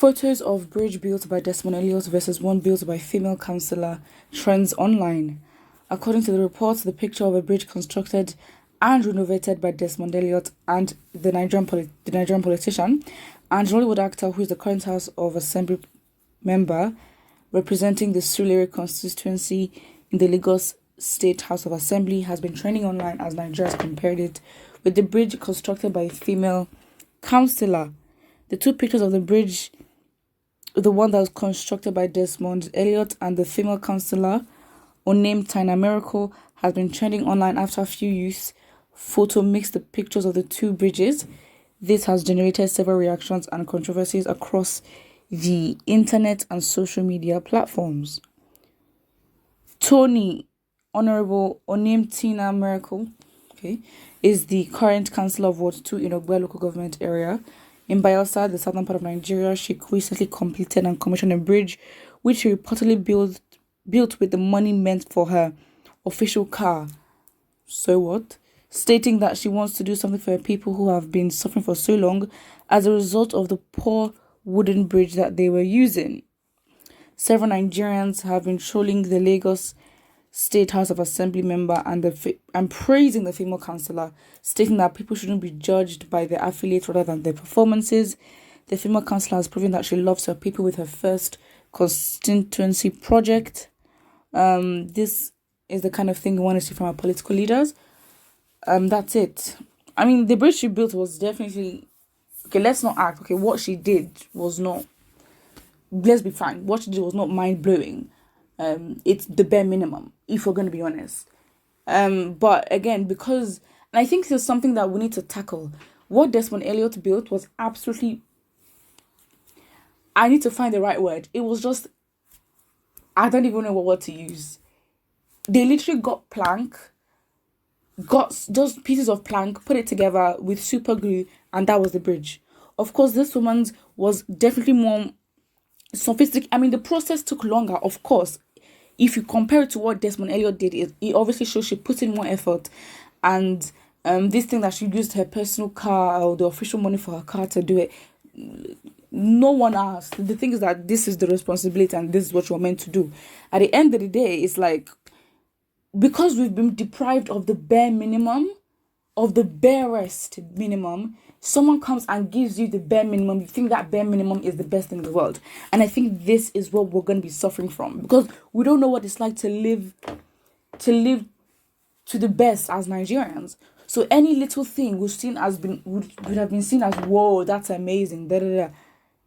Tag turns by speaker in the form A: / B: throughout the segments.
A: Photos of bridge built by Desmond Elliott versus one built by female councillor trends online. According to the reports, the picture of a bridge constructed and renovated by Desmond Elliott and the Nigerian politician and Hollywood actor who is the current House of Assembly member representing the Surulere constituency in the Lagos State House of Assembly has been trending online as Nigerians compared it with the bridge constructed by a female councillor. The two pictures of the bridge, the one that was constructed by Desmond Elliott and the female councillor, unnamed Tina Miracle, has been trending online after a few youths photo mixed the pictures of the two bridges. This has generated several reactions and controversies across the internet and social media platforms. Tony, Honorable unnamed Tina Miracle, is the current councillor of Ward 2 in Ogbe local government area. In Bayelsa, the southern part of Nigeria, she recently completed and commissioned a bridge which she reportedly built with the money meant for her official car. So what? Stating that she wants to do something for people who have been suffering for so long as a result of the poor wooden bridge that they were using. Several Nigerians have been trolling the Lagos State House of Assembly member and praising the female councillor, stating that people shouldn't be judged by their affiliates rather than their performances. The female councillor has proven that she loves her people with her first constituency project. This is the kind of thing we want to see from our political leaders. That's it. I mean, the bridge she built was definitely... Okay, let's not act. Okay, what she did was not... Let's be frank. What she did was not mind-blowing. It's the bare minimum, if we're going to be honest. But again, because... And I think there's something that we need to tackle. What Desmond Elliott built was absolutely... I need to find the right word. It was just... I don't even know what word to use. They literally got just pieces of plank, put it together with super glue, and that was the bridge. Of course, this woman's was definitely more sophisticated. I mean, the process took longer, of course. If you compare it to what Desmond Elliott did, it obviously shows she put in more effort. And this thing that she used her personal car or the official money for her car to do it, no one asked. The thing is that this is the responsibility and this is what you're meant to do. At the end of the day, it's like, because we've been deprived of the bare minimum, of the barest minimum, someone comes and gives you the bare minimum, you think that bare minimum is the best thing in the world. And I think this is what we're going to be suffering from, because we don't know what it's like to live to the best as Nigerians. So any little thing would have been seen as, whoa, that's amazing, da da da.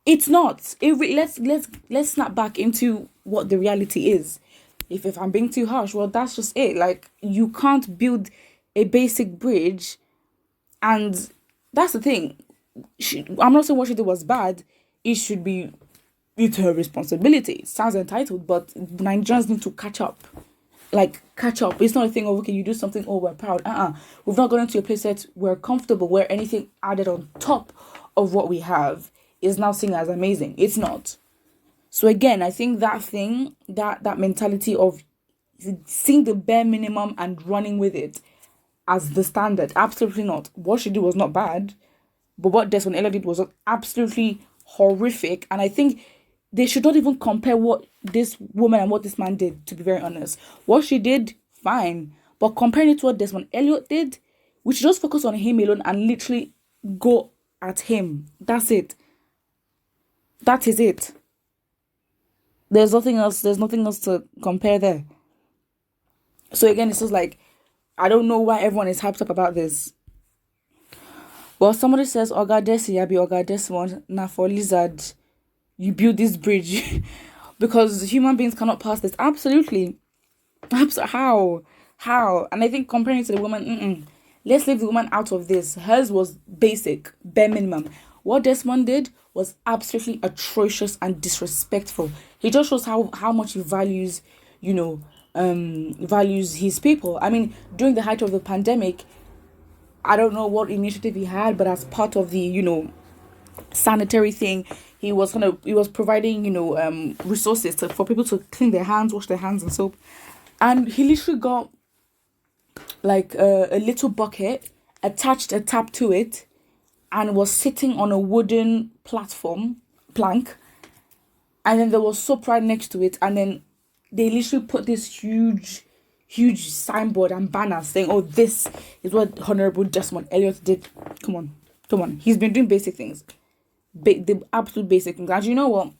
A: It's not. Let's snap back into what the reality is. If I'm being too harsh, well, that's just it. Like, you can't build a basic bridge, and that's the thing. I'm not saying what she did was bad. It's her responsibility. It sounds entitled, but Nigerians need to catch up. Like, catch up. It's not a thing of, okay, you do something, oh, we're proud. We've not gotten to a place that we're comfortable, where anything added on top of what we have is now seen as amazing. It's not. So again, I think that thing, that mentality of seeing the bare minimum and running with it as the standard, absolutely not. What she did was not bad, but what Desmond Elliott did was absolutely horrific. And I think they should not even compare what this woman and what this man did, to be very honest. What she did, fine. But comparing it to what Desmond Elliott did, we should just focus on him alone and literally go at him. That's it. That is it. There's nothing else to compare there. So again, it's just like, I don't know why everyone is hyped up about this. Well, somebody says, Oga Desi, I be Oga Desmond, now for lizard, you build this bridge because human beings cannot pass this. Absolutely. How? And I think comparing it to the woman, let's leave the woman out of this. Hers was basic, bare minimum. What Desmond did was absolutely atrocious and disrespectful. He just shows how much he values, values his people. I mean, during the height of the pandemic, I don't know what initiative he had, but as part of the, sanitary thing, he was providing, resources for people to clean their hands, wash their hands and soap. And he literally got like a little bucket, attached a tap to it, and was sitting on a wooden plank, and then there was soap right next to it, and then they literally put this huge signboard and banner saying, "Oh, this is what Honorable Desmond Elliott did." Come on. He's been doing basic things, the absolute basic things. And you know what?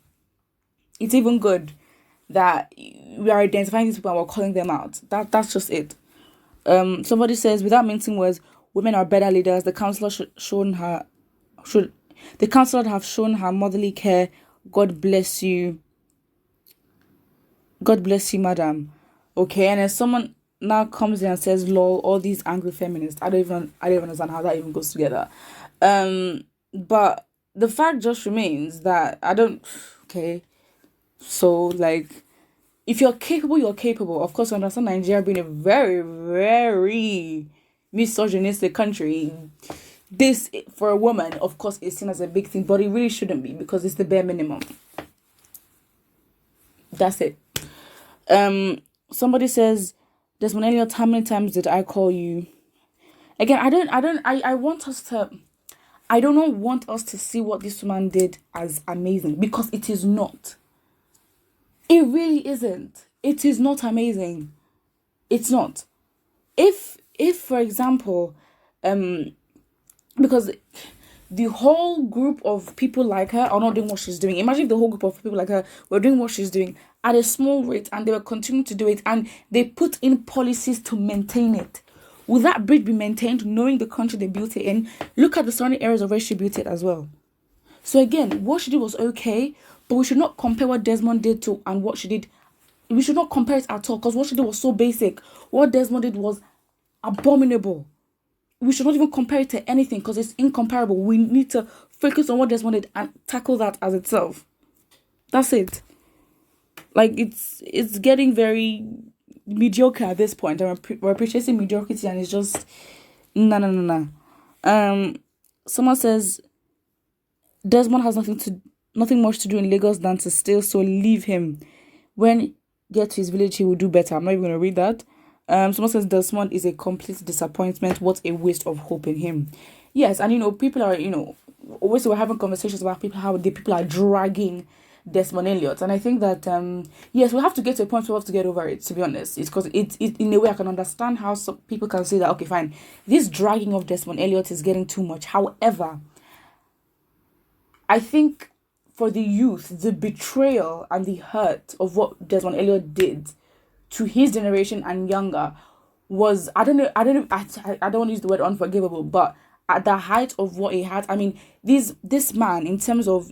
A: It's even good that we are identifying these people and we're calling them out. That's just it. Somebody says, without mincing words, women are better leaders. The councillor the councillor have shown her motherly care. God bless you. God bless you, madam. Okay, and then someone now comes in and says, "Lol, all these angry feminists." I don't even understand how that even goes together. But the fact just remains that I don't. Okay, so like, if you're capable, you're capable. Of course, I understand Nigeria being a very, very misogynistic country. This, for a woman, of course, is seen as a big thing, but it really shouldn't be, because it's the bare minimum. That's it. Somebody says, Desmond Elliott, how many times did I call you? Again, I want us to, I don't want us to see what this woman did as amazing, because it is not. It really isn't. It is not amazing. It's not. If for example, because the whole group of people like her are not doing what she's doing. Imagine if the whole group of people like her were doing what she's doing at a small rate, and they were continuing to do it, and they put in policies to maintain it. Will that bridge be maintained, knowing the country they built it in? Look at the surrounding areas of where she built it as well. So again, what she did was okay, but we should not compare what Desmond did to and what she did. We should not compare it at all, because what she did was so basic. What Desmond did was abominable. We should not even compare it to anything, because it's incomparable. We need to focus on what Desmond did and tackle that as itself. That's it. Like, it's getting very mediocre at this point, and we're appreciating mediocrity, and it's just no. Someone says Desmond has nothing much to do in Lagos than to steal, so leave him. When he gets to his village, he will do better. I'm not even going to read that. Someone says Desmond is a complete disappointment. What a waste of hope in him. Yes, and people are, always we're having conversations about how the people are dragging Desmond Elliott, and I think that yes, we have to get to a point where we have to get over it, to be honest. It's because it in a way I can understand how some people can say that, okay, fine, this dragging of Desmond Elliott is getting too much. However, I think for the youth, the betrayal and the hurt of what Desmond Elliott did to his generation and younger was, I don't want to use the word unforgivable, but at the height of what he had, I mean, this man, in terms of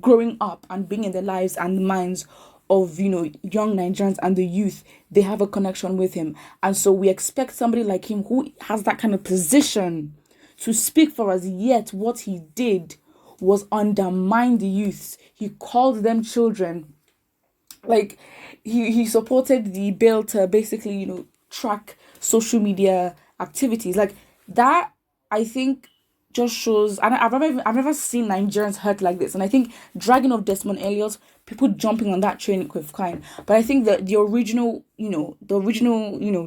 A: growing up and being in the lives and minds of young Nigerians and the youth, they have a connection with him, and so we expect somebody like him who has that kind of position to speak for us. Yet what he did was undermine the youths. He called them children. Like, he supported the bill to basically track social media activities. Like, that, I think, just shows, and I've never seen Nigerians hurt like this. And I think dragging of Desmond Elliott, people jumping on that train with kind. But I think that the original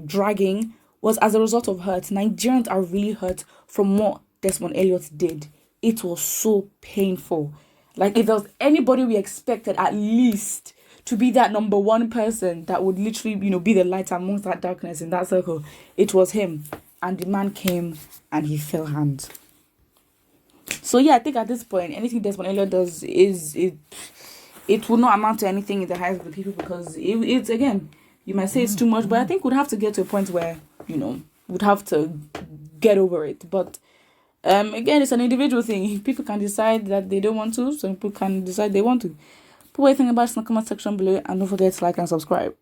A: dragging was as a result of hurt. Nigerians are really hurt from what Desmond Elliott did. It was so painful. Like, if there was anybody we expected at least to be that number one person that would literally, be the light amongst that darkness in that circle, it was him. And the man came and he fell hand. So yeah, I think at this point, anything Desmond Elliott does it will not amount to anything in the eyes of the people, because it's, again, you might say it's too much, but I think we'd have to get to a point where, we'd have to get over it. But again, it's an individual thing. People can decide that they don't want to, some people can decide they want to. Put what you think about it in the comment section below, and don't forget to like and subscribe.